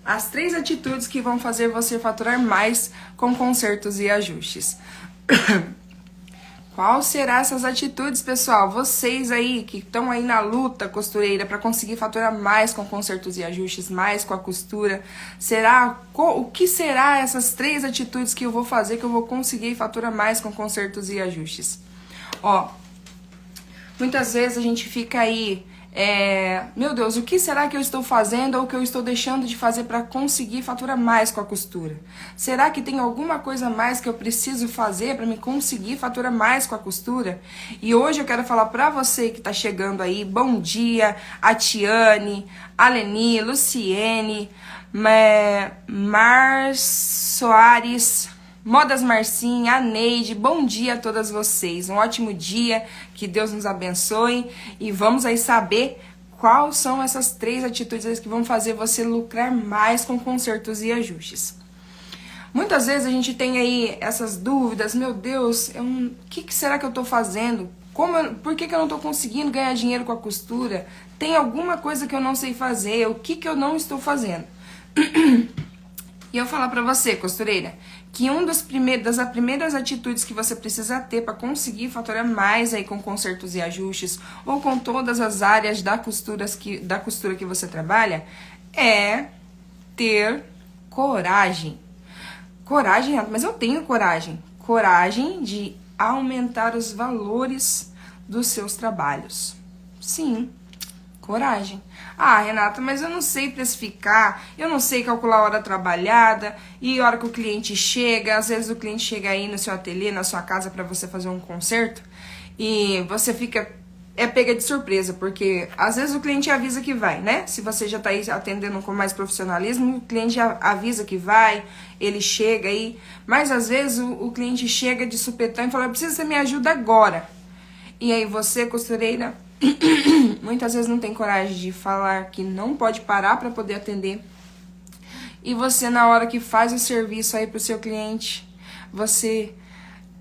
As 3 atitudes que vão fazer você faturar mais com consertos e ajustes. Qual serão essas atitudes, pessoal? Vocês aí que estão aí na luta, costureira, para conseguir faturar mais com consertos e ajustes, mais com a costura. O que será essas 3 atitudes que eu vou fazer que eu vou conseguir faturar mais com consertos e ajustes? Ó, muitas vezes a gente fica aí, meu Deus, o que será que eu estou fazendo ou que eu estou deixando de fazer para conseguir faturar mais com a costura? Será que tem alguma coisa a mais que eu preciso fazer para me conseguir faturar mais com a costura? E hoje eu quero falar para você que está chegando aí, bom dia, a Tiane, a Leni, Luciene, Mar Soares, Modas Marcinha, a Neide, bom dia a todas vocês, um ótimo dia, que Deus nos abençoe e vamos aí saber quais são essas 3 atitudes que vão fazer você lucrar mais com consertos e ajustes. Muitas vezes a gente tem aí essas dúvidas, meu Deus, o que será que eu estou fazendo? Por que eu não estou conseguindo ganhar dinheiro com a costura? Tem alguma coisa que eu não sei fazer, o que eu não estou fazendo? E eu falar pra você, costureira, que das primeiras atitudes que você precisa ter para conseguir faturar mais aí com consertos e ajustes ou com todas as áreas da costura que você trabalha é ter coragem. Coragem, mas eu tenho coragem. Coragem de aumentar os valores dos seus trabalhos. Sim, coragem. Ah, Renata, mas eu não sei precificar, eu não sei calcular a hora trabalhada e a hora que o cliente chega. Às vezes o cliente chega aí no seu ateliê, na sua casa para você fazer um conserto e você fica pega de surpresa, porque às vezes o cliente avisa que vai, né? Se você já tá aí atendendo com mais profissionalismo, o cliente já avisa que vai, ele chega aí, mas às vezes o cliente chega de supetão e fala, preciso que você me ajuda agora. E aí você, costureira, muitas vezes não tem coragem de falar que não pode parar para poder atender. E você, na hora que faz o serviço aí pro seu cliente,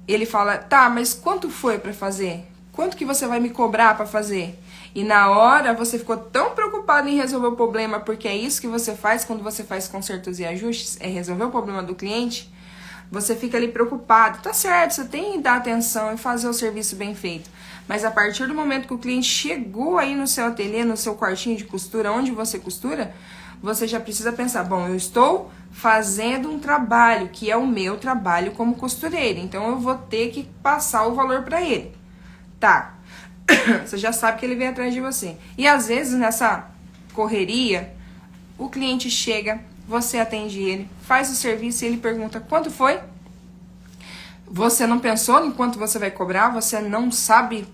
ele fala, tá, mas quanto foi para fazer? Quanto que você vai me cobrar para fazer? E na hora você ficou tão preocupado em resolver o problema, porque é isso que você faz quando você faz consertos e ajustes, é resolver o problema do cliente. Você fica ali preocupado, tá certo, você tem que dar atenção e fazer o serviço bem feito. Mas a partir do momento que o cliente chegou aí no seu ateliê, no seu quartinho de costura, onde você costura, você já precisa pensar, bom, eu estou fazendo um trabalho, que é o meu trabalho como costureira, então eu vou ter que passar o valor para ele. Tá, você já sabe que ele vem atrás de você. E às vezes nessa correria, o cliente chega, você atende ele, faz o serviço e ele pergunta quanto foi? Você não pensou em quanto você vai cobrar, você não sabe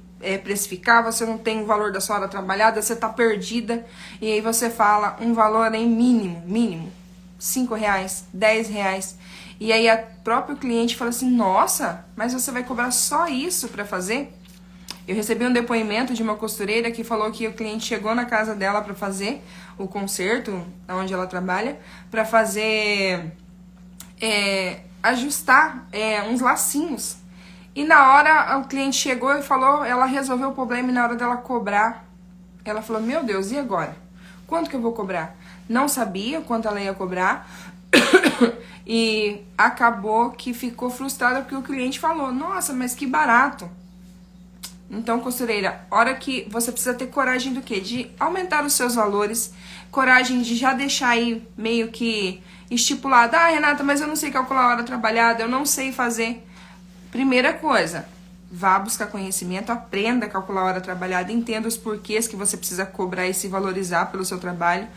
precificar, você não tem o valor da sua hora trabalhada, você tá perdida. E aí você fala um valor em mínimo, R$5, R$10. E aí a próprio cliente fala assim, nossa, mas você vai cobrar só isso pra fazer? Eu recebi um depoimento de uma costureira que falou que o cliente chegou na casa dela para fazer o conserto, onde ela trabalha, para fazer, ajustar uns lacinhos. E na hora o cliente chegou e falou, ela resolveu o problema e na hora dela cobrar, ela falou, meu Deus, e agora? Quanto que eu vou cobrar? Não sabia quanto ela ia cobrar e acabou que ficou frustrada porque o cliente falou, nossa, mas que barato. Então, costureira, hora que você precisa ter coragem do quê? De aumentar os seus valores, coragem de já deixar aí meio que estipulado. Ah, Renata, mas eu não sei calcular a hora trabalhada, eu não sei fazer. Primeira coisa, vá buscar conhecimento, aprenda a calcular a hora trabalhada, entenda os porquês que você precisa cobrar e se valorizar pelo seu trabalho.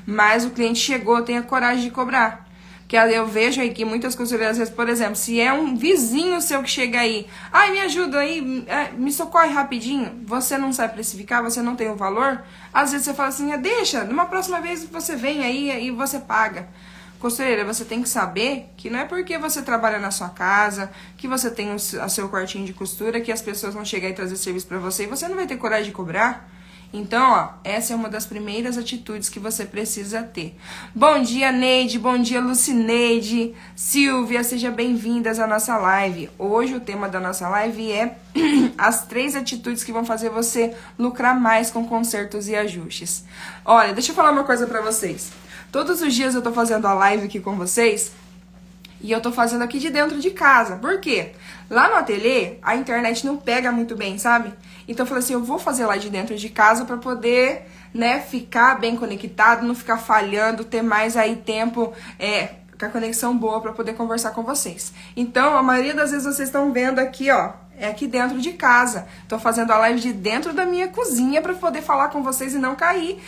Mas o cliente chegou, tenha coragem de cobrar. Que eu vejo aí que muitas costureiras, às vezes, por exemplo, se é um vizinho seu que chega aí, ai, me ajuda aí, me socorre rapidinho, você não sabe precificar, você não tem o valor, às vezes você fala assim, deixa, numa próxima vez você vem aí e você paga. Costureira, você tem que saber que não é porque você trabalha na sua casa, que você tem o seu quartinho de costura, que as pessoas vão chegar e trazer serviço pra você e você não vai ter coragem de cobrar. Então, ó, essa é uma das primeiras atitudes que você precisa ter. Bom dia, Neide, bom dia, Lucineide, Silvia, sejam bem-vindas à nossa live. Hoje o tema da nossa live é as 3 atitudes que vão fazer você lucrar mais com consertos e ajustes. Olha, deixa eu falar uma coisa pra vocês. Todos os dias eu tô fazendo a live aqui com vocês e eu tô fazendo aqui de dentro de casa. Por quê? Lá no ateliê, a internet não pega muito bem, sabe? Então eu falei assim, eu vou fazer lá de dentro de casa pra poder, né, ficar bem conectado, não ficar falhando, ter mais aí tempo, com a conexão boa pra poder conversar com vocês. Então, a maioria das vezes vocês estão vendo aqui, ó, é aqui dentro de casa. Tô fazendo a live de dentro da minha cozinha pra poder falar com vocês e não cair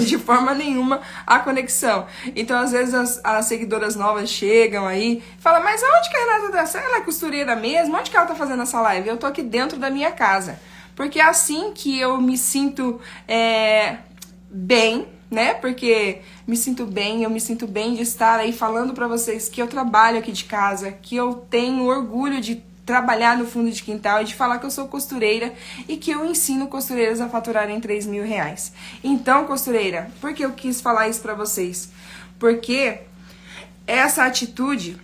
de forma nenhuma a conexão. Então, às vezes, as seguidoras novas chegam aí e falam, mas onde que a Renata tá? Ela é costureira mesmo? Onde que ela tá fazendo essa live? Eu tô aqui dentro da minha casa. Porque é assim que eu me sinto bem, né? Porque eu me sinto bem de estar aí falando pra vocês que eu trabalho aqui de casa, que eu tenho orgulho de trabalhar no fundo de quintal e de falar que eu sou costureira e que eu ensino costureiras a faturarem 3 mil reais. Então, costureira, por que eu quis falar isso pra vocês? Porque essa atitude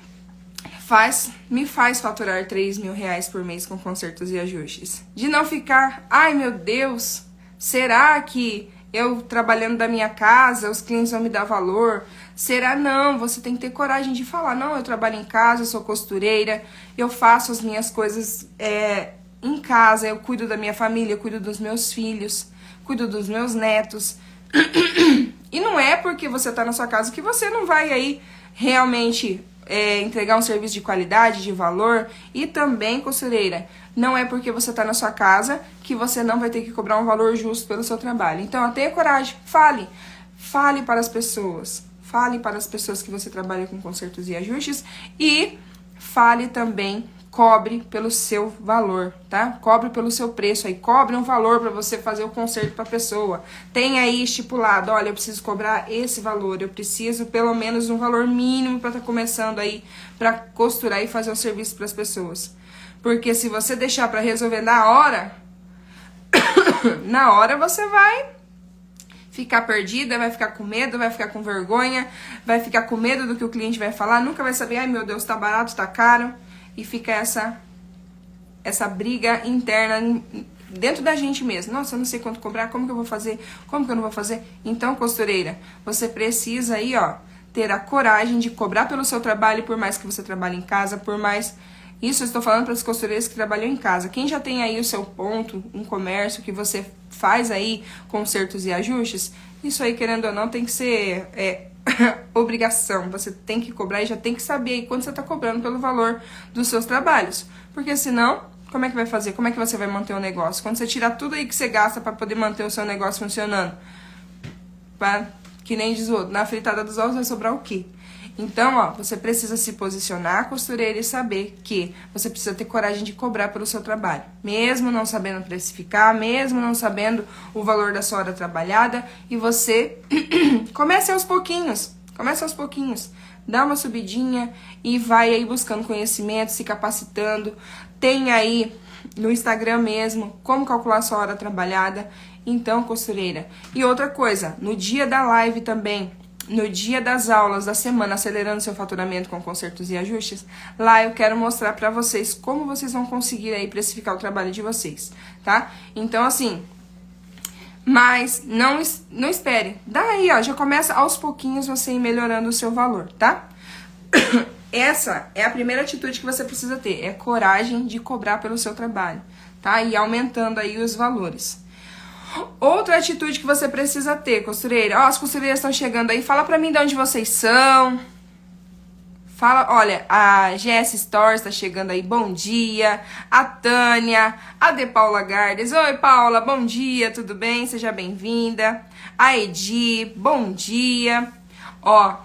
me faz faturar 3 mil reais por mês com consertos e ajustes. De não ficar, ai meu Deus, será que eu trabalhando da minha casa, os clientes vão me dar valor? Será? Não, você tem que ter coragem de falar, não, eu trabalho em casa, eu sou costureira, eu faço as minhas coisas em casa, eu cuido da minha família, eu cuido dos meus filhos, cuido dos meus netos. E não é porque você tá na sua casa que você não vai aí realmente entregar um serviço de qualidade, de valor. E também, costureira, não é porque você tá na sua casa que você não vai ter que cobrar um valor justo pelo seu trabalho. Então, tenha coragem, fale para as pessoas. Fale para as pessoas que você trabalha com consertos e ajustes e fale também, cobre pelo seu valor, tá? Cobre pelo seu preço aí, cobre um valor para você fazer o conserto para a pessoa. Tem aí estipulado, olha, eu preciso cobrar esse valor, eu preciso pelo menos um valor mínimo para estar começando aí para costurar e fazer o serviço para as pessoas. Porque se você deixar para resolver na hora, na hora você vai ficar perdida, vai ficar com medo, vai ficar com vergonha, vai ficar com medo do que o cliente vai falar, nunca vai saber, ai meu Deus, tá barato, tá caro, e fica essa briga interna dentro da gente mesmo. Nossa, eu não sei quanto cobrar, como que eu vou fazer, como que eu não vou fazer? Então, costureira, você precisa aí, ó, ter a coragem de cobrar pelo seu trabalho, por mais que você trabalhe em casa, por mais... Isso eu estou falando para as costureiras que trabalham em casa. Quem já tem aí o seu ponto, um comércio que você faz aí consertos e ajustes, isso aí, querendo ou não, tem que ser obrigação. Você tem que cobrar e já tem que saber aí quanto você está cobrando pelo valor dos seus trabalhos. Porque senão, como é que vai fazer? Como é que você vai manter o negócio? Quando você tirar tudo aí que você gasta para poder manter o seu negócio funcionando, que nem diz o outro, na fritada dos ovos vai sobrar o quê? Então, ó, você precisa se posicionar, costureira, e saber que você precisa ter coragem de cobrar pelo seu trabalho. Mesmo não sabendo precificar, mesmo não sabendo o valor da sua hora trabalhada, e você comece aos pouquinhos, dá uma subidinha e vai aí buscando conhecimento, se capacitando. Tem aí no Instagram mesmo como calcular a sua hora trabalhada. Então, costureira. E outra coisa, no dia da live também, no dia das aulas da semana, acelerando seu faturamento com consertos e ajustes, lá eu quero mostrar pra vocês como vocês vão conseguir aí precificar o trabalho de vocês, tá? Então, assim, mas não espere. Daí, ó, já começa aos pouquinhos você ir melhorando o seu valor, tá? Essa é a primeira atitude que você precisa ter, é coragem de cobrar pelo seu trabalho, tá? E aumentando aí os valores. Outra atitude que você precisa ter, costureira. Ó, as costureiras estão chegando aí. Fala pra mim de onde vocês são. Fala, olha, a GS Stores tá chegando aí. Bom dia. A Tânia, a De Paula Gardes. Oi, Paula, bom dia, tudo bem? Seja bem-vinda. A Edi, bom dia. Ó,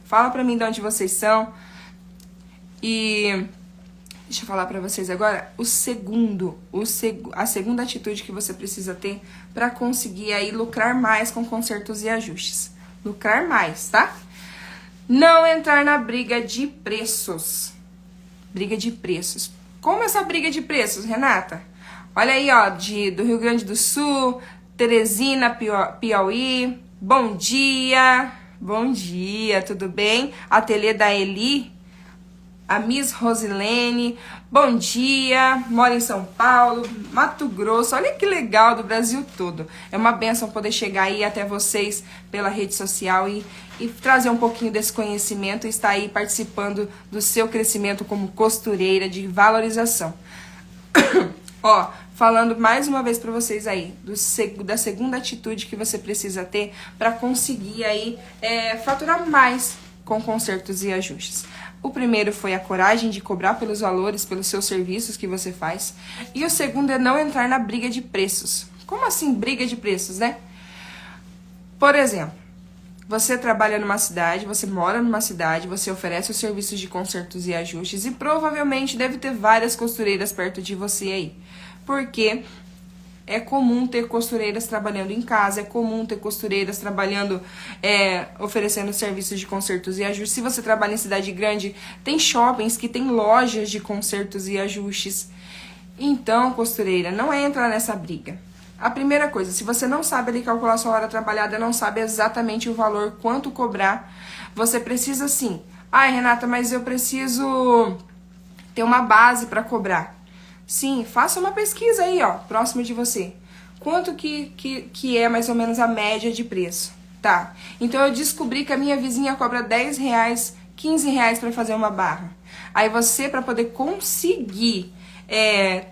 fala pra mim de onde vocês são. E... deixa eu falar pra vocês agora a segunda atitude que você precisa ter pra conseguir aí lucrar mais com consertos e ajustes. Lucrar mais, tá? Não entrar na briga de preços. Briga de preços. Como essa briga de preços, Renata? Olha aí, ó, do Rio Grande do Sul, Teresina, Piauí. Bom dia. Bom dia, tudo bem? Ateliê da Eli. A Miss Rosilene, bom dia, mora em São Paulo, Mato Grosso, olha que legal, do Brasil todo. É uma bênção poder chegar aí até vocês pela rede social e trazer um pouquinho desse conhecimento e estar aí participando do seu crescimento como costureira de valorização. Ó, falando mais uma vez para vocês aí da segunda atitude que você precisa ter para conseguir aí faturar mais com consertos e ajustes. O primeiro foi a coragem de cobrar pelos valores, pelos seus serviços que você faz. E o segundo é não entrar na briga de preços. Como assim briga de preços, né? Por exemplo, você trabalha numa cidade, você mora numa cidade, você oferece os serviços de consertos e ajustes e provavelmente deve ter várias costureiras perto de você aí. Porque é comum ter costureiras trabalhando em casa, é comum ter costureiras trabalhando, oferecendo serviços de consertos e ajustes. Se você trabalha em cidade grande, tem shoppings que tem lojas de consertos e ajustes. Então, costureira, não entra nessa briga. A primeira coisa, se você não sabe ali calcular sua hora trabalhada, não sabe exatamente o valor, quanto cobrar, você precisa sim. Ai, Renata, mas eu preciso ter uma base para cobrar. Sim, faça uma pesquisa aí, ó, próximo de você. Quanto que é mais ou menos a média de preço? Tá, então eu descobri que a minha vizinha cobra R$10, R$15 para fazer uma barra. Aí você, para poder conseguir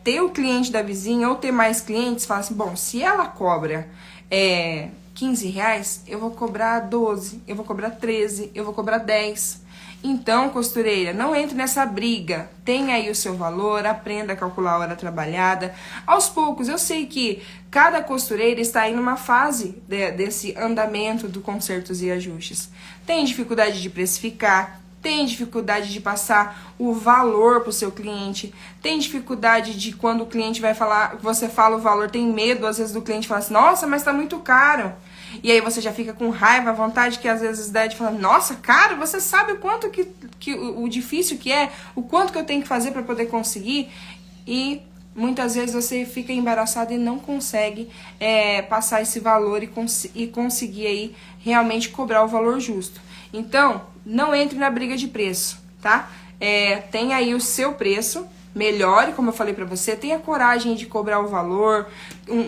ter o cliente da vizinha ou ter mais clientes, fala assim, bom, se ela cobra R$15, eu vou cobrar 12, eu vou cobrar 13, eu vou cobrar 10. Então, costureira, não entre nessa briga. Tenha aí o seu valor, aprenda a calcular a hora trabalhada. Aos poucos, eu sei que cada costureira está aí numa fase desse andamento do consertos e ajustes. Tem dificuldade de precificar, tem dificuldade de passar o valor para o seu cliente, tem dificuldade de quando o cliente vai falar, você fala o valor, tem medo às vezes do cliente falar assim, nossa, mas está muito caro. E aí você já fica com raiva, vontade que às vezes dá de falar, nossa, caro, você sabe o quanto o difícil que é, o quanto que eu tenho que fazer para poder conseguir. E muitas vezes você fica embaraçado e não consegue passar esse valor e conseguir aí realmente cobrar o valor justo. Então, não entre na briga de preço, tá? Tenha aí o seu preço, melhore, como eu falei pra você, tenha coragem de cobrar o valor,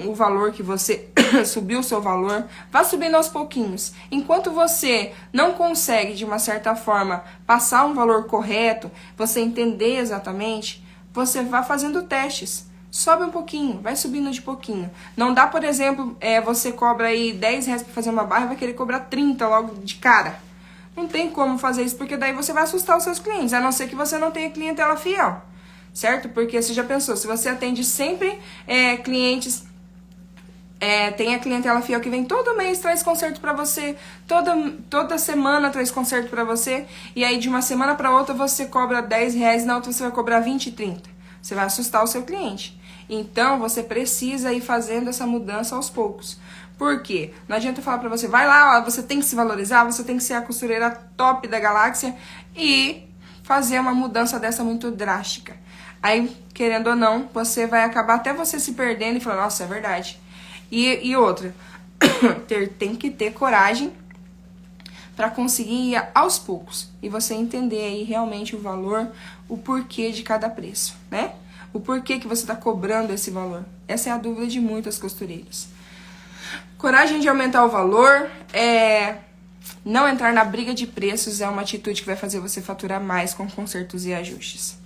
o valor que você subiu o seu valor, vá subindo aos pouquinhos. Enquanto você não consegue, de uma certa forma, passar um valor correto, você entender exatamente, você vai fazendo testes. Sobe um pouquinho, vai subindo de pouquinho. Não dá, por exemplo, você cobra aí R$10 pra fazer uma barra e vai querer cobrar 30 logo de cara. Não tem como fazer isso, porque daí você vai assustar os seus clientes, a não ser que você não tenha clientela fiel. Certo? Porque você já pensou, se você atende sempre clientes, tem a clientela fiel que vem todo mês, traz conserto pra você, toda semana traz conserto pra você, e aí de uma semana pra outra você cobra R$10, na outra você vai cobrar 20, 30. Você vai assustar o seu cliente. Então, você precisa ir fazendo essa mudança aos poucos. Por quê? Não adianta falar pra você, vai lá, ó, você tem que se valorizar, você tem que ser a costureira top da galáxia e fazer uma mudança dessa muito drástica. Aí, querendo ou não, você vai acabar até você se perdendo e falando, nossa, é verdade. E outra, tem que ter coragem para conseguir ir aos poucos. E você entender aí realmente o valor, o porquê de cada preço, né? O porquê que você está cobrando esse valor. Essa é a dúvida de muitas costureiras. Coragem de aumentar o valor, não entrar na briga de preços é uma atitude que vai fazer você faturar mais com consertos e ajustes.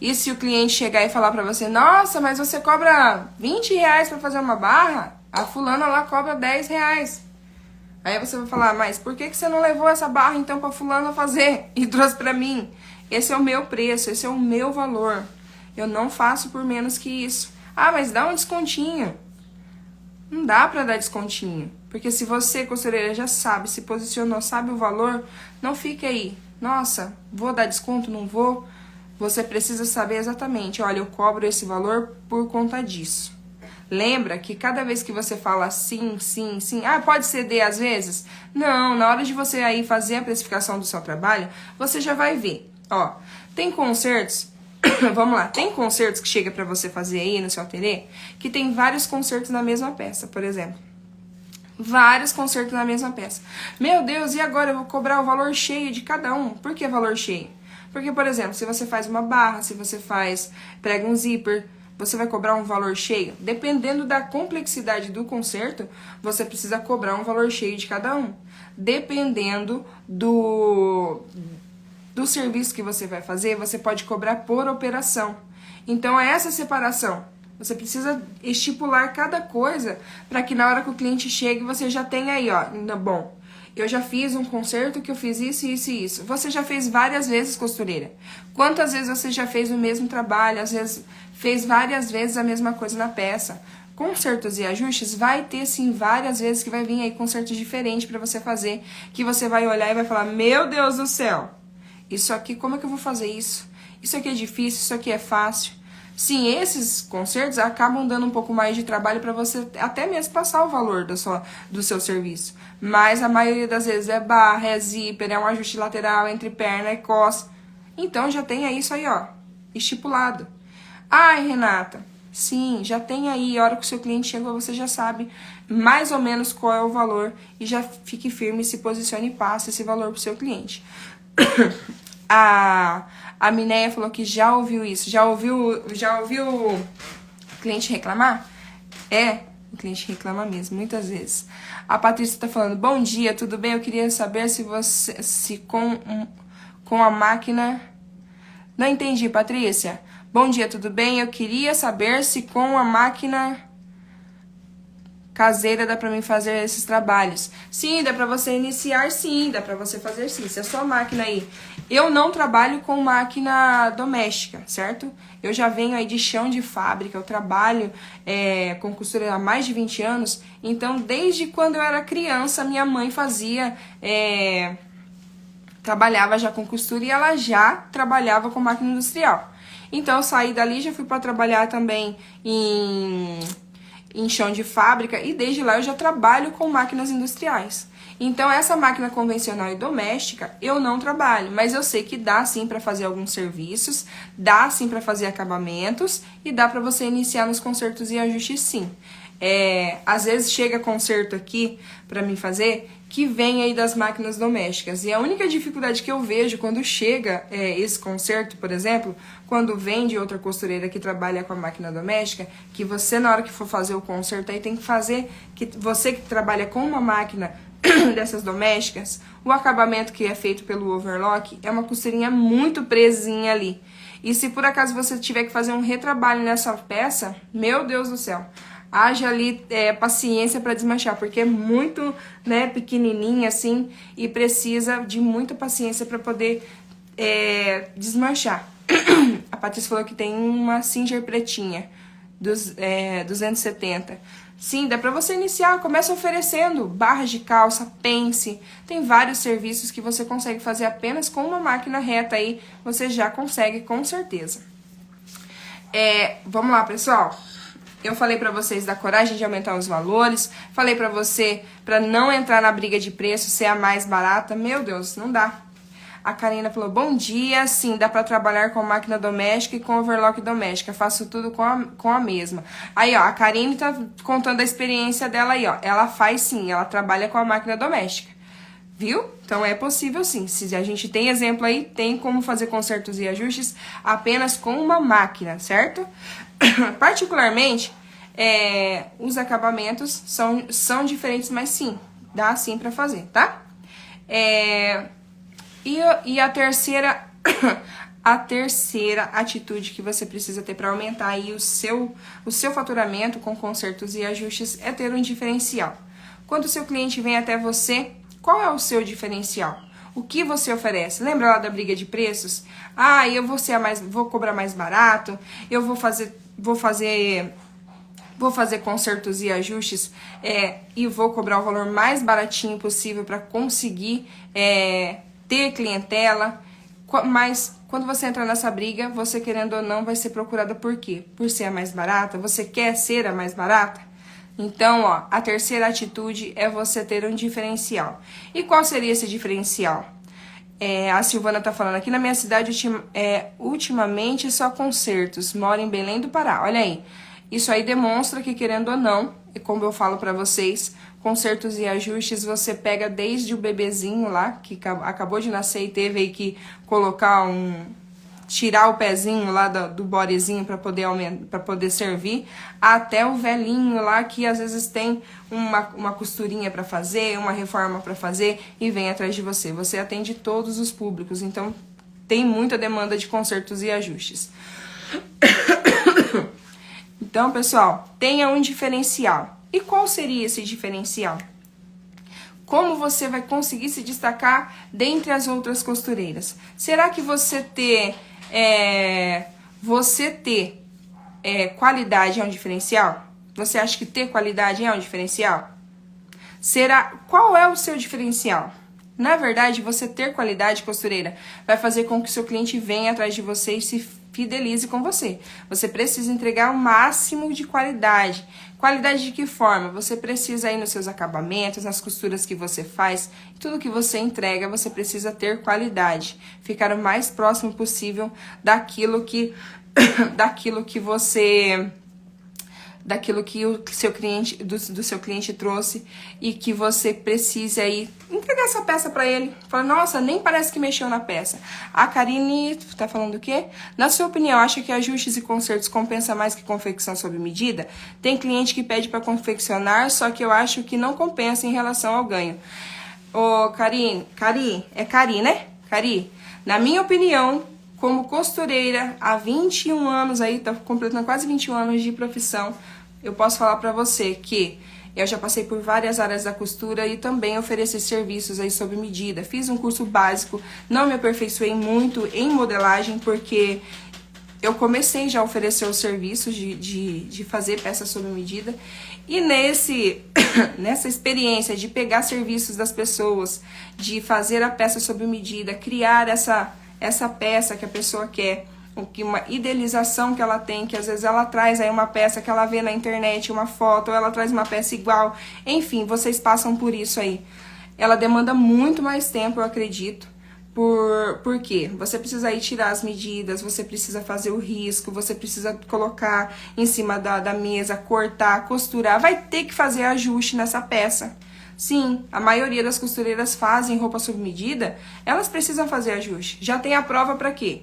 E se o cliente chegar e falar pra você, nossa, mas você cobra R$20 pra fazer uma barra? A fulana lá cobra R$10. Aí você vai falar, mas por que você não levou essa barra então pra fulana fazer e trouxe pra mim? Esse é o meu preço, esse é o meu valor. Eu não faço por menos que isso. Ah, mas dá um descontinho. Não dá pra dar descontinho. Porque se você, costureira, já sabe, se posicionou, sabe o valor, não fique aí. Nossa, vou dar desconto, não vou? Você precisa saber exatamente, olha, eu cobro esse valor por conta disso. Lembra que cada vez que você fala sim, sim, sim, pode ceder às vezes? Não, na hora de você aí fazer a precificação do seu trabalho, você já vai ver. Ó, tem concertos, vamos lá, tem concertos que chega pra você fazer aí no seu ateliê, que tem vários concertos na mesma peça, por exemplo. Vários concertos na mesma peça. Meu Deus, e agora eu vou cobrar o valor cheio de cada um? Por que valor cheio? Porque, por exemplo, se você faz uma barra, se você prega um zíper, você vai cobrar um valor cheio? Dependendo da complexidade do conserto, você precisa cobrar um valor cheio de cada um. Dependendo do serviço que você vai fazer, você pode cobrar por operação. Então, é essa separação. Você precisa estipular cada coisa para que na hora que o cliente chegue, você já tenha aí, ó, bom, eu já fiz um conserto que eu fiz isso, isso e isso. Você já fez várias vezes, costureira. Quantas vezes você já fez o mesmo trabalho, às vezes fez várias vezes a mesma coisa na peça? Consertos e ajustes vai ter sim várias vezes que vai vir aí consertos diferentes para você fazer, que você vai olhar e vai falar, meu Deus do céu, isso aqui, como é que eu vou fazer isso? Isso aqui é difícil, isso aqui é fácil. Sim, esses concertos acabam dando um pouco mais de trabalho para você até mesmo passar o valor do seu serviço. Mas a maioria das vezes é barra, é zíper, é um ajuste lateral entre perna e costa. Então já tem isso aí, ó, estipulado. Ai, Renata, sim, já tem aí, a hora que o seu cliente chegou, você já sabe mais ou menos qual é o valor e já fique firme, se posicione e passe esse valor pro seu cliente. A Minéia falou que já ouviu isso. Já ouviu o cliente reclamar? É, o cliente reclama mesmo, muitas vezes. A Patrícia tá falando, bom dia, tudo bem? Eu queria saber se com a máquina... Não entendi, Patrícia. Bom dia, tudo bem? Eu queria saber se com a máquina caseira dá pra mim fazer esses trabalhos. Sim, dá pra você iniciar, sim, dá pra você fazer sim. Se a sua máquina aí... Eu não trabalho com máquina doméstica, certo? Eu já venho aí de chão de fábrica, eu trabalho com costura há mais de 20 anos. Então, desde quando eu era criança, minha mãe trabalhava já com costura e ela já trabalhava com máquina industrial. Então, eu saí dali, já fui para trabalhar também em chão de fábrica e desde lá eu já trabalho com máquinas industriais. Então, essa máquina convencional e doméstica, eu não trabalho, mas eu sei que dá sim para fazer alguns serviços, dá sim para fazer acabamentos e dá para você iniciar nos consertos e ajustes sim. Às vezes chega conserto aqui para mim fazer que vem aí das máquinas domésticas. E a única dificuldade que eu vejo quando chega esse conserto, por exemplo, quando vem de outra costureira que trabalha com a máquina doméstica, que você na hora que for fazer o conserto aí tem que fazer, que você que trabalha com uma máquina dessas domésticas, o acabamento que é feito pelo overlock é uma costurinha muito presinha ali. E se por acaso você tiver que fazer um retrabalho nessa peça, meu Deus do céu, haja ali paciência para desmanchar, porque é muito pequenininha assim e precisa de muita paciência para poder desmanchar. A Patrícia falou que tem uma Singer pretinha, 270. Sim, dá pra você iniciar, começa oferecendo barras de calça, pence, tem vários serviços que você consegue fazer apenas com uma máquina reta aí, você já consegue com certeza. Vamos lá, pessoal. Eu falei pra vocês da coragem de aumentar os valores, falei pra você pra não entrar na briga de preço, ser a mais barata, meu Deus, não dá. A Karina falou, bom dia, sim, dá pra trabalhar com máquina doméstica e com overlock doméstica, faço tudo com a mesma. Aí, ó, a Karine tá contando a experiência dela aí, ó, ela faz sim, ela trabalha com a máquina doméstica, viu? Então é possível sim, se a gente tem exemplo aí, tem como fazer consertos e ajustes apenas com uma máquina, certo? Particularmente, os acabamentos são diferentes, mas sim, dá sim pra fazer, tá? E a terceira atitude que você precisa ter para aumentar aí o seu faturamento com consertos e ajustes é ter um diferencial. Quando o seu cliente vem até você, qual é o seu diferencial? O que você oferece? Lembra lá da briga de preços? Ah, eu vou cobrar mais barato, eu vou fazer consertos e ajustes e vou cobrar o valor mais baratinho possível para conseguir ter clientela, mas quando você entra nessa briga, você querendo ou não vai ser procurada por quê? Por ser a mais barata? Você quer ser a mais barata? Então, ó, a terceira atitude é você ter um diferencial. E qual seria esse diferencial? A Silvana tá falando aqui, na minha cidade ultimamente só concertos, moro em Belém do Pará, olha aí. Isso aí demonstra que, querendo ou não, e como eu falo pra vocês, consertos e ajustes você pega desde o bebezinho lá, que acabou de nascer e teve aí que colocar tirar o pezinho lá do bodezinho para poder servir, até o velhinho lá que às vezes tem uma costurinha para fazer, uma reforma para fazer e vem atrás de você. Você atende todos os públicos, então tem muita demanda de consertos e ajustes. Então, pessoal, tenha um diferencial. E qual seria esse diferencial? Como você vai conseguir se destacar dentre as outras costureiras? Será que você ter qualidade é um diferencial? Você acha que ter qualidade é um diferencial? Qual é o seu diferencial? Na verdade, você ter qualidade, costureira, vai fazer com que o seu cliente venha atrás de você e se fidelize com você. Você precisa entregar o máximo de qualidade. Qualidade de que forma? Você precisa ir nos seus acabamentos, nas costuras que você faz, tudo que você entrega, você precisa ter qualidade. Ficar o mais próximo possível daquilo que o seu cliente, do seu cliente trouxe, e que você precisa aí entregar essa peça para ele. Fala, nossa, nem parece que mexeu na peça. A Karine tá falando o quê? Na sua opinião, acha que ajustes e consertos compensa mais que confecção sob medida? Tem cliente que pede para confeccionar, só que eu acho que não compensa em relação ao ganho. Ô, Karine, é Cari, né? Cari, na minha opinião, como costureira, há 21 anos aí, tá completando quase 21 anos de profissão, eu posso falar pra você que eu já passei por várias áreas da costura e também ofereci serviços aí sob medida. Fiz um curso básico, não me aperfeiçoei muito em modelagem, porque eu comecei já a oferecer os serviços de fazer peças sob medida. E nessa experiência de pegar serviços das pessoas, de fazer a peça sob medida, criar essa peça que a pessoa quer, uma idealização que ela tem, que às vezes ela traz aí uma peça que ela vê na internet, uma foto, ou ela traz uma peça igual, enfim, vocês passam por isso aí. Ela demanda muito mais tempo, eu acredito. Por quê? Você precisa aí tirar as medidas, você precisa fazer o risco, você precisa colocar em cima da mesa, cortar, costurar, vai ter que fazer ajuste nessa peça. Sim, a maioria das costureiras fazem roupa sob medida, elas precisam fazer ajuste. Já tem a prova para quê?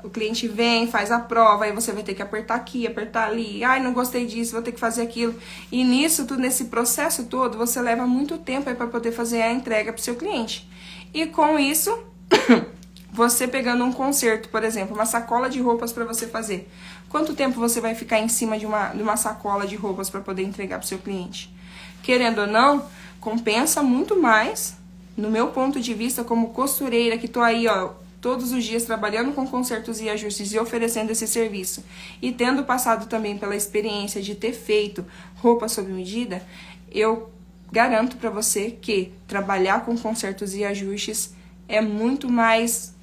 O cliente vem, faz a prova, aí você vai ter que apertar aqui, apertar ali. Ai, não gostei disso, vou ter que fazer aquilo. E nesse processo todo, você leva muito tempo aí para poder fazer a entrega para o seu cliente. E com isso, você pegando um conserto, por exemplo, uma sacola de roupas para você fazer. Quanto tempo você vai ficar em cima de uma sacola de roupas para poder entregar para o seu cliente? Querendo ou não, compensa muito mais, no meu ponto de vista, como costureira, que tô aí, ó, todos os dias trabalhando com consertos e ajustes e oferecendo esse serviço, e tendo passado também pela experiência de ter feito roupa sob medida, eu garanto para você que trabalhar com consertos e ajustes é muito mais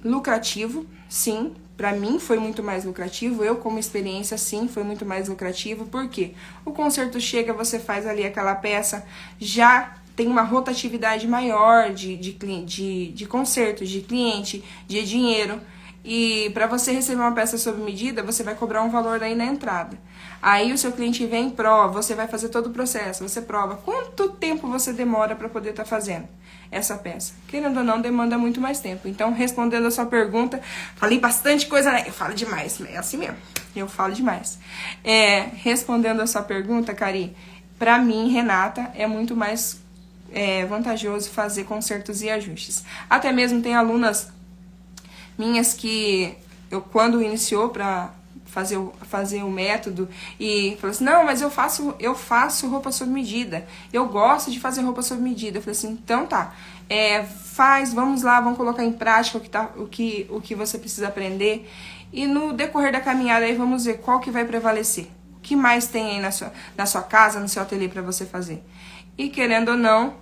lucrativo, sim. Pra mim foi muito mais lucrativo, eu como experiência sim, foi muito mais lucrativo, porque o conserto chega, você faz ali aquela peça, já tem uma rotatividade maior de consertos, de cliente, de dinheiro, e para você receber uma peça sob medida, você vai cobrar um valor aí na entrada. Aí o seu cliente vem, prova, você vai fazer todo o processo, você prova. Quanto tempo você demora para poder estar fazendo essa peça? Querendo ou não, demanda muito mais tempo. Então, respondendo a sua pergunta, falei bastante coisa, né? Eu falo demais, é assim mesmo, eu falo demais. Respondendo a sua pergunta, Cari, pra mim, Renata, é muito mais vantajoso fazer consertos e ajustes. Até mesmo tem alunas minhas que eu, quando iniciou para fazer o método, e falou assim, não, mas eu faço roupa sob medida, eu gosto de fazer roupa sob medida. Eu falei assim, então tá, vamos lá, vamos colocar em prática o que você precisa aprender, e no decorrer da caminhada aí vamos ver qual que vai prevalecer, o que mais tem aí na sua casa, no seu ateliê para você fazer. E querendo ou não,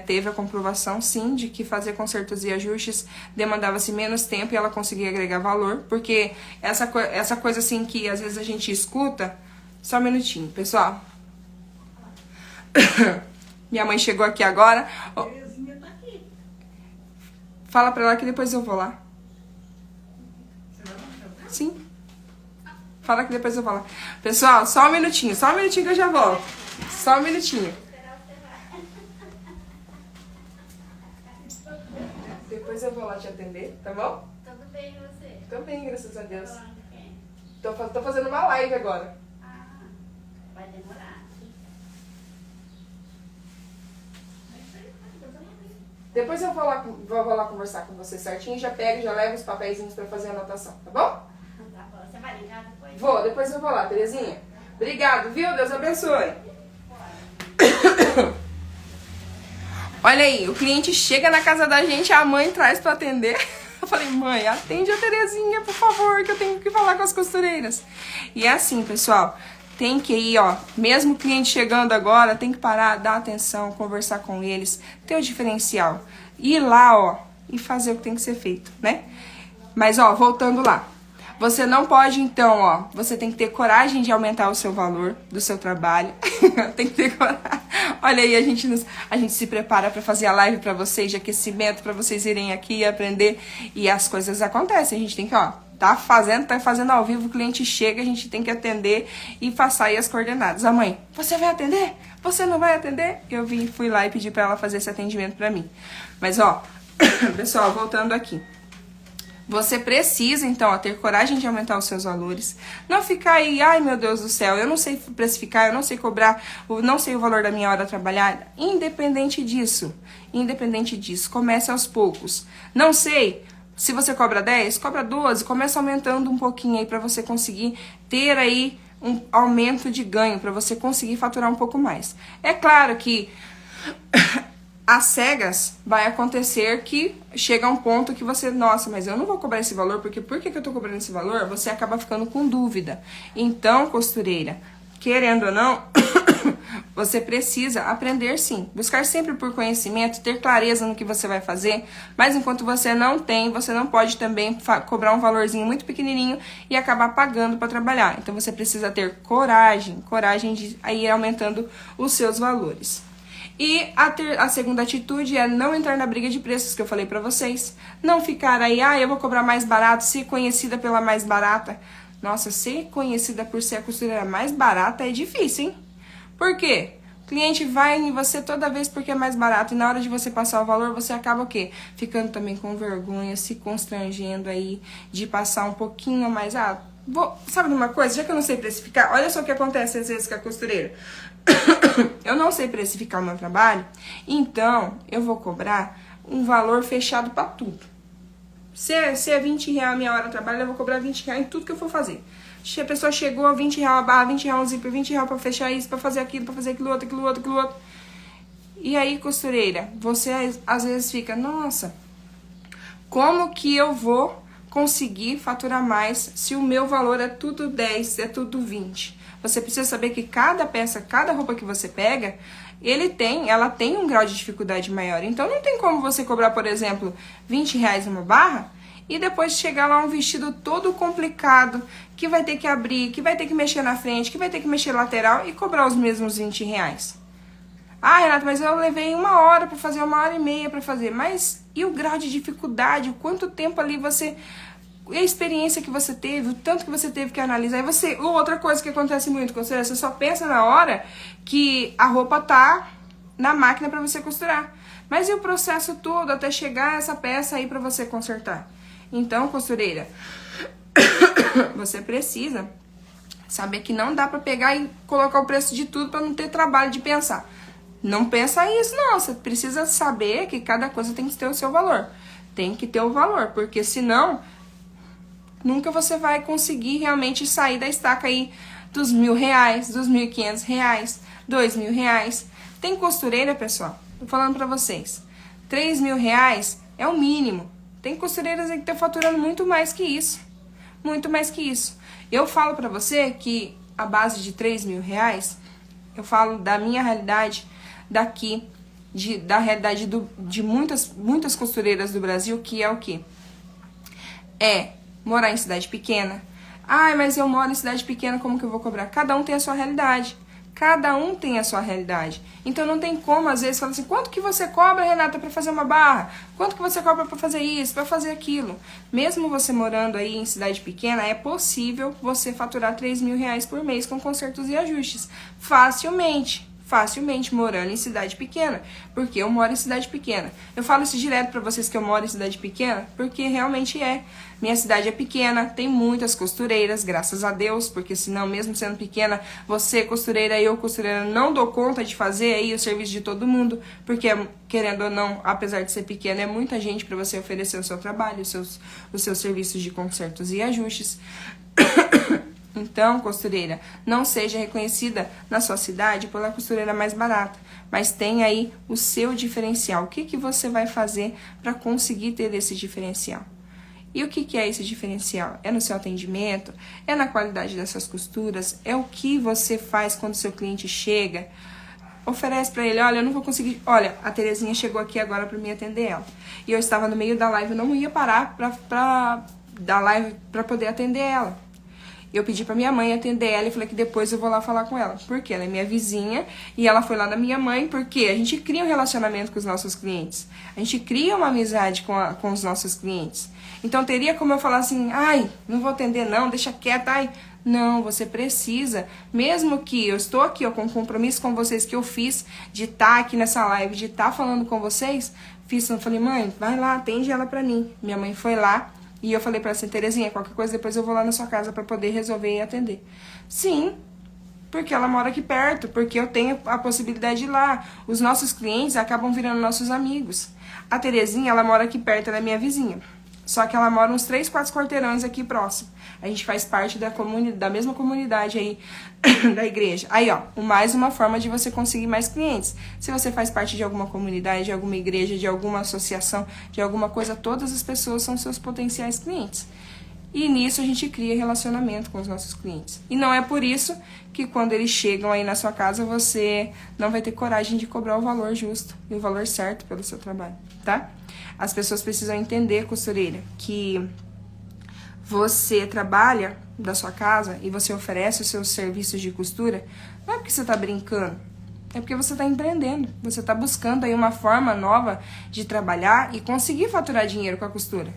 teve a comprovação sim de que fazer consertos e ajustes demandava-se menos tempo e ela conseguia agregar valor, porque essa coisa assim que às vezes a gente escuta. Só um minutinho, pessoal. Minha mãe chegou aqui agora. Fala pra ela que depois eu vou lá. Sim. Fala que depois eu falo. Pessoal, só um minutinho que eu já volto. Só um minutinho. Depois eu vou lá te atender, tá bom? Tudo bem, e você? Tô bem, graças a Deus. Tá falando de quem? Tô fazendo uma live agora. Ah, vai demorar. Depois eu vou lá conversar com você certinho, já pego, já levo os papeizinhos pra fazer a anotação, tá bom? Tá bom, você vai ligar depois? Depois eu vou lá, Terezinha. Obrigado, viu? Deus abençoe. Olha aí, o cliente chega na casa da gente, a mãe traz pra atender. Eu falei, mãe, atende a Terezinha, por favor, que eu tenho que falar com as costureiras. E é assim, pessoal, tem que ir, ó, mesmo o cliente chegando agora, tem que parar, dar atenção, conversar com eles, ter o diferencial. Ir lá, ó, e fazer o que tem que ser feito, né? Mas, ó, voltando lá. Você não pode, então, ó, você tem que ter coragem de aumentar o seu valor do seu trabalho. Tem que ter coragem. Olha aí, a gente se prepara para fazer a live para vocês, de aquecimento, para vocês irem aqui e aprender. E as coisas acontecem. A gente tem que, ó, tá fazendo ao vivo, o cliente chega, a gente tem que atender e passar aí as coordenadas. A mãe, você vai atender? Você não vai atender? Eu fui lá e pedi para ela fazer esse atendimento para mim. Mas, ó, pessoal, voltando aqui. Você precisa, então, ó, ter coragem de aumentar os seus valores. Não ficar aí, ai meu Deus do céu, eu não sei precificar, eu não sei cobrar, eu não sei o valor da minha hora trabalhada. Independente disso, comece aos poucos. Não sei, se você cobra 10, cobra 12, começa aumentando um pouquinho aí pra você conseguir ter aí um aumento de ganho, pra você conseguir faturar um pouco mais. É claro que às cegas vai acontecer que chega um ponto que você, nossa, mas eu não vou cobrar esse valor, porque por que eu tô cobrando esse valor? Você acaba ficando com dúvida. Então, costureira, querendo ou não, você precisa aprender sim, buscar sempre por conhecimento, ter clareza no que você vai fazer, mas enquanto você não tem, você não pode também cobrar um valorzinho muito pequenininho e acabar pagando para trabalhar. Então, você precisa ter coragem de ir aumentando os seus valores. E a segunda atitude é não entrar na briga de preços que eu falei pra vocês. Não ficar aí, eu vou cobrar mais barato, ser conhecida pela mais barata. Nossa, ser conhecida por ser a costureira mais barata é difícil, hein? Por quê? O cliente vai em você toda vez porque é mais barato. E na hora de você passar o valor, você acaba o quê? Ficando também com vergonha, se constrangendo aí de passar um pouquinho a mais. Sabe de uma coisa? Já que eu não sei precificar, olha só o que acontece às vezes com a costureira. Eu não sei precificar o meu trabalho, então eu vou cobrar um valor fechado para tudo. Se é R$20 a minha hora de trabalho, eu vou cobrar R$20 em tudo que eu for fazer. Se a pessoa chegou a R$20 a barra, R$20 um zíper, R$20 para fechar isso, para fazer aquilo, para fazer aquilo outro. E aí, costureira, você às vezes fica, nossa, como que eu vou conseguir faturar mais se o meu valor é tudo 10, é tudo 20? Você precisa saber que cada peça, cada roupa que você pega, ela tem um grau de dificuldade maior. Então não tem como você cobrar, por exemplo, R$20 uma barra e depois chegar lá um vestido todo complicado, que vai ter que abrir, que vai ter que mexer na frente, que vai ter que mexer lateral e cobrar os mesmos R$20. Renata, mas eu levei 1 hora para fazer, 1h30 para fazer. Mas e o grau de dificuldade? O quanto tempo ali você... E a experiência que você teve, o tanto que você teve que analisar. E outra coisa que acontece muito, costureira, você só pensa na hora que a roupa tá na máquina para você costurar. Mas e o processo todo até chegar essa peça aí para você consertar? Então, costureira, você precisa saber que não dá para pegar e colocar o preço de tudo para não ter trabalho de pensar. Não pensa isso, não. Você precisa saber que cada coisa tem que ter o seu valor. Tem que ter o valor, porque senão nunca você vai conseguir realmente sair da estaca aí dos R$1.000, dos R$1.500, R$2.000. Tem costureira, pessoal, tô falando pra vocês, R$3.000 é o mínimo. Tem costureiras aí que estão faturando muito mais que isso. Muito mais que isso. Eu falo pra você que a base de R$3.000, eu falo da minha realidade daqui, da realidade de muitas costureiras do Brasil, que é o quê? É morar em cidade pequena. Mas eu moro em cidade pequena, como que eu vou cobrar? Cada um tem a sua realidade. Cada um tem a sua realidade. Então não tem como, às vezes, falar assim, quanto que você cobra, Renata, para fazer uma barra? Quanto que você cobra para fazer isso, para fazer aquilo? Mesmo você morando aí em cidade pequena, é possível você faturar R$3.000 por mês com consertos e ajustes. Facilmente morando em cidade pequena, porque eu moro em cidade pequena. Eu falo isso direto pra vocês que eu moro em cidade pequena, porque realmente é. Minha cidade é pequena, tem muitas costureiras, graças a Deus, porque senão, mesmo sendo pequena, você costureira e eu costureira não dou conta de fazer aí o serviço de todo mundo, porque querendo ou não, apesar de ser pequena, é muita gente para você oferecer o seu trabalho, os seus serviços de consertos e ajustes. Então, costureira, não seja reconhecida na sua cidade pela costureira mais barata, mas tenha aí o seu diferencial. O que que você vai fazer para conseguir ter esse diferencial? E o que é esse diferencial? É no seu atendimento? É na qualidade dessas costuras? É o que você faz quando o seu cliente chega? Oferece para ele, olha, eu não vou conseguir... Olha, a Terezinha chegou aqui agora para me atender ela. E eu estava no meio da live, eu não ia parar da live para poder atender ela. Eu pedi pra minha mãe atender ela e falei que depois eu vou lá falar com ela. Porque ela é minha vizinha e ela foi lá na minha mãe, porque a gente cria um relacionamento com os nossos clientes. A gente cria uma amizade com os nossos clientes. Então teria como eu falar assim, ai, não vou atender não, deixa quieto, ai. Não, você precisa, mesmo que eu estou aqui ó, com um compromisso com vocês que eu fiz de estar aqui nessa live, de estar falando com vocês, eu falei, mãe, vai lá, atende ela pra mim. Minha mãe foi lá. E eu falei pra ela assim, Terezinha, qualquer coisa depois eu vou lá na sua casa pra poder resolver e atender. Sim, porque ela mora aqui perto, porque eu tenho a possibilidade de ir lá. Os nossos clientes acabam virando nossos amigos. A Terezinha, ela mora aqui perto, ela é minha vizinha. Só que ela mora uns 3, 4 quarteirões aqui próximo. A gente faz parte da mesma comunidade aí da igreja. Aí, ó, mais uma forma de você conseguir mais clientes. Se você faz parte de alguma comunidade, de alguma igreja, de alguma associação, de alguma coisa, todas as pessoas são seus potenciais clientes. E nisso a gente cria relacionamento com os nossos clientes. E não é por isso que quando eles chegam aí na sua casa, você não vai ter coragem de cobrar o valor justo e o valor certo pelo seu trabalho, tá? As pessoas precisam entender, costureira, que você trabalha da sua casa e você oferece os seus serviços de costura, não é porque você tá brincando, é porque você tá empreendendo. Você tá buscando aí uma forma nova de trabalhar e conseguir faturar dinheiro com a costura.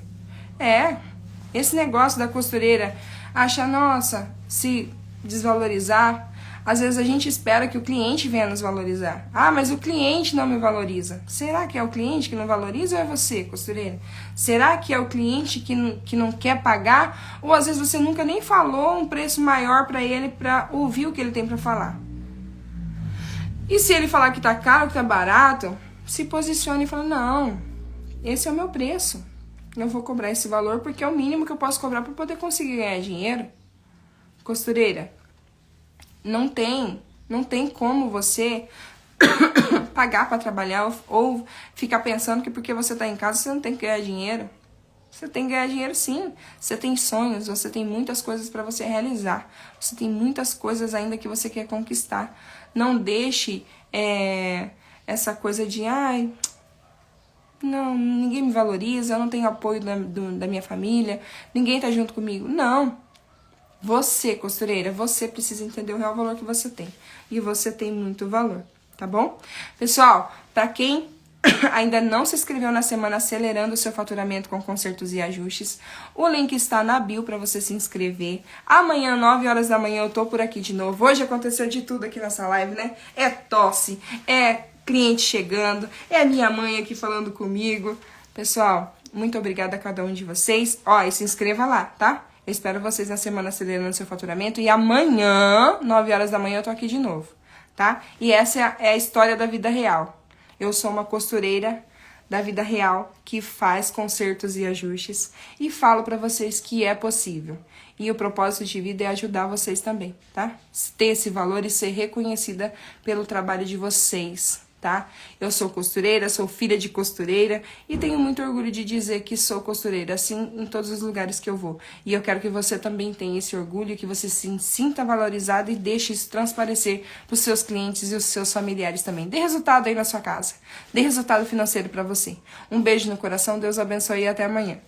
Esse negócio da costureira achar, nossa, se desvalorizar, às vezes a gente espera que o cliente venha nos valorizar. Ah, mas o cliente não me valoriza. Será que é o cliente que não valoriza ou é você, costureira? Será que é o cliente que não quer pagar? Ou às vezes você nunca nem falou um preço maior para ele para ouvir o que ele tem para falar? E se ele falar que tá caro, que tá barato, se posicione e fala, não, esse é o meu preço. Eu vou cobrar esse valor porque é o mínimo que eu posso cobrar para poder conseguir ganhar dinheiro. Costureira, não tem como você pagar para trabalhar ou ficar pensando que porque você tá em casa você não tem que ganhar dinheiro. Você tem que ganhar dinheiro sim. Você tem sonhos, você tem muitas coisas para você realizar. Você tem muitas coisas ainda que você quer conquistar. Não deixe essa coisa de, ai, não, ninguém me valoriza, eu não tenho apoio da minha família, ninguém tá junto comigo. Não. Você, costureira, você precisa entender o real valor que você tem. E você tem muito valor, tá bom? Pessoal, pra quem ainda não se inscreveu na semana Acelerando o seu faturamento com consertos e ajustes, o link está na bio para você se inscrever. Amanhã, 9 horas da manhã, eu tô por aqui de novo. Hoje aconteceu de tudo aqui nessa live, né? É tosse, é cliente chegando, é minha mãe aqui falando comigo. Pessoal, muito obrigada a cada um de vocês. Ó, e se inscreva lá, tá? Eu espero vocês na semana Acelerando o seu faturamento. E amanhã, 9 horas da manhã, eu tô aqui de novo, tá? E essa é a história da vida real. Eu sou uma costureira da vida real que faz consertos e ajustes e falo pra vocês que é possível. E o propósito de vida é ajudar vocês também, tá? Ter esse valor e ser reconhecida pelo trabalho de vocês, tá? Eu sou costureira, sou filha de costureira e tenho muito orgulho de dizer que sou costureira, assim, em todos os lugares que eu vou. E eu quero que você também tenha esse orgulho, que você se sinta valorizado e deixe isso transparecer pros seus clientes e os seus familiares também. Dê resultado aí na sua casa. Dê resultado financeiro pra você. Um beijo no coração, Deus abençoe e até amanhã.